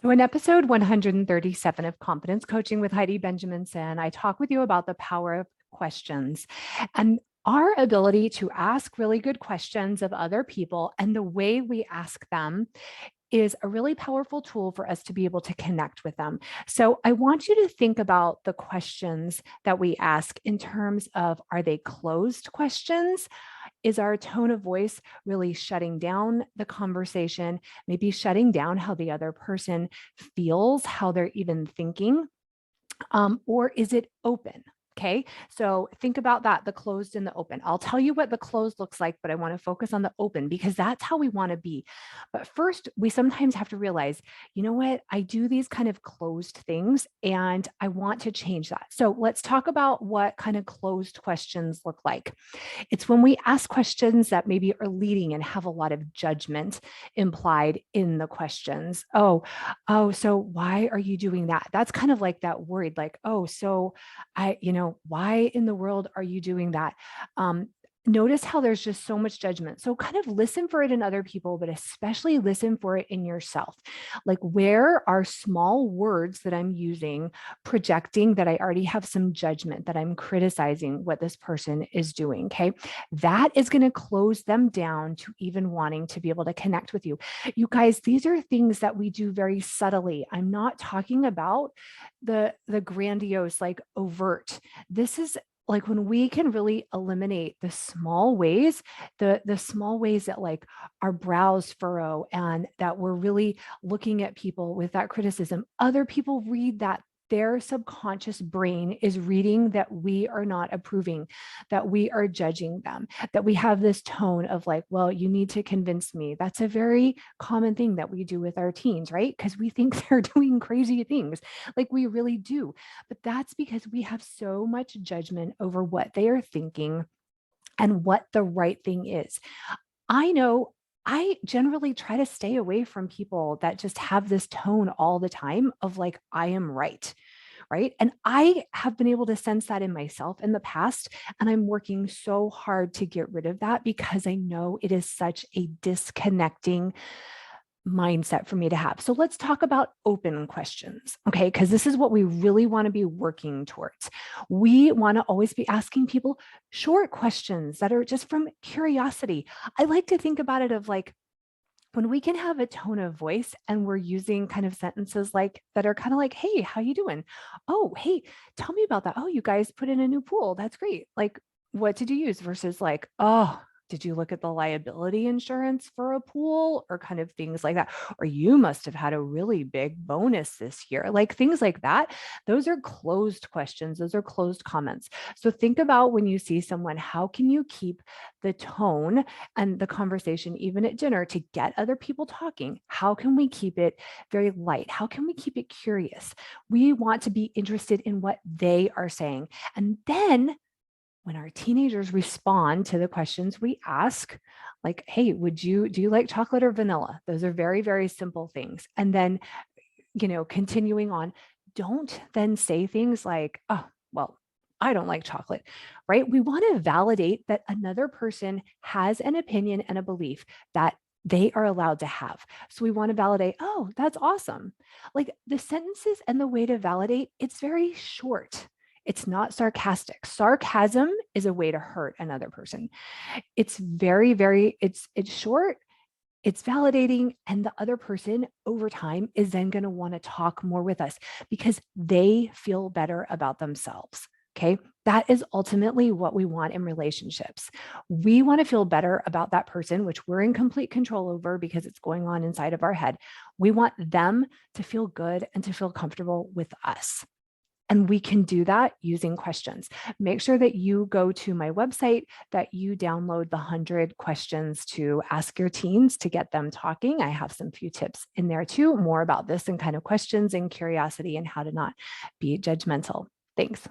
So, in episode 137 of Confidence Coaching with Heidi Benjaminson, I talk with you about the power of questions and our ability to ask really good questions of other people. And the way we ask them is a really powerful tool for us to be able to connect with them. So, I want you to think about the questions that we ask in terms of, are they closed questions? Is our tone of voice really shutting down the conversation, maybe shutting down how the other person feels, how they're even thinking? Or is it open? Okay, so think about that, the closed and the open. I'll tell you what the closed looks like, but I want to focus on the open because that's how we want to be. But first, we sometimes have to realize, you know what, I do these kind of closed things and I want to change that. So let's talk about what kind of closed questions look like. It's when we ask questions that maybe are leading and have a lot of judgment implied in the questions. Oh, so why are you doing that? That's kind of like that worried, like, oh, so why in the world are you doing that? Notice how there's just so much judgment. So kind of listen for it in other people, but especially listen for it in yourself. Like, where are small words that I'm using projecting that I already have some judgment, that I'm criticizing what this person is doing? Okay. That is going to close them down to even wanting to be able to connect with you. You guys, these are things that we do very subtly. I'm not talking about the grandiose, like overt. This is like when we can really eliminate the small ways, the small ways that like our brows furrow and that we're really looking at people with that criticism. Other people read that. Their subconscious brain is reading that we are not approving, that we are judging them, that we have this tone of like, well, you need to convince me. That's a very common thing that we do with our teens, right? Because we think they're doing crazy things, like we really do. But that's because we have so much judgment over what they are thinking and what the right thing is. I know I generally try to stay away from people that just have this tone all the time of like, I am right. Right. And I have been able to sense that in myself in the past. And I'm working so hard to get rid of that because I know it is such a disconnecting mindset for me to have. So let's talk about open questions, okay? Because this is what we really want to be working towards. We want to always be asking people short questions that are just from curiosity. I like to think about it of like, when we can have a tone of voice and we're using kind of sentences like that are kind of like, hey, how you doing? Oh, hey, tell me about that. Oh, you guys put in a new pool. That's great. Like, what did you use? Versus like, oh, did you look at the liability insurance for a pool, or kind of things like that? Or you must have had a really big bonus this year, like things like that. Those are closed questions. Those are closed comments. So think about when you see someone, how can you keep the tone and the conversation, even at dinner, to get other people talking? How can we keep it very light? How can we keep it curious? We want to be interested in what they are saying. And then when our teenagers respond to the questions we ask, like, hey, do you like chocolate or vanilla? Those are very, very simple things. And then, continuing on, don't then say things like, oh, well, I don't like chocolate, right? We want to validate that another person has an opinion and a belief that they are allowed to have. So we want to validate, oh, that's awesome. Like the sentences and the way to validate, it's very short. It's not sarcastic. Sarcasm is a way to hurt another person. It's very, very, it's short, it's validating, and the other person over time is then going to want to talk more with us because they feel better about themselves. Okay. That is ultimately what we want in relationships. We want to feel better about that person, which we're in complete control over because it's going on inside of our head. We want them to feel good and to feel comfortable with us. And we can do that using questions. Make sure that you go to my website, that you download the 100 questions to ask your teens to get them talking. I have some few tips in there too, more about this and kind of questions and curiosity and how to not be judgmental. Thanks.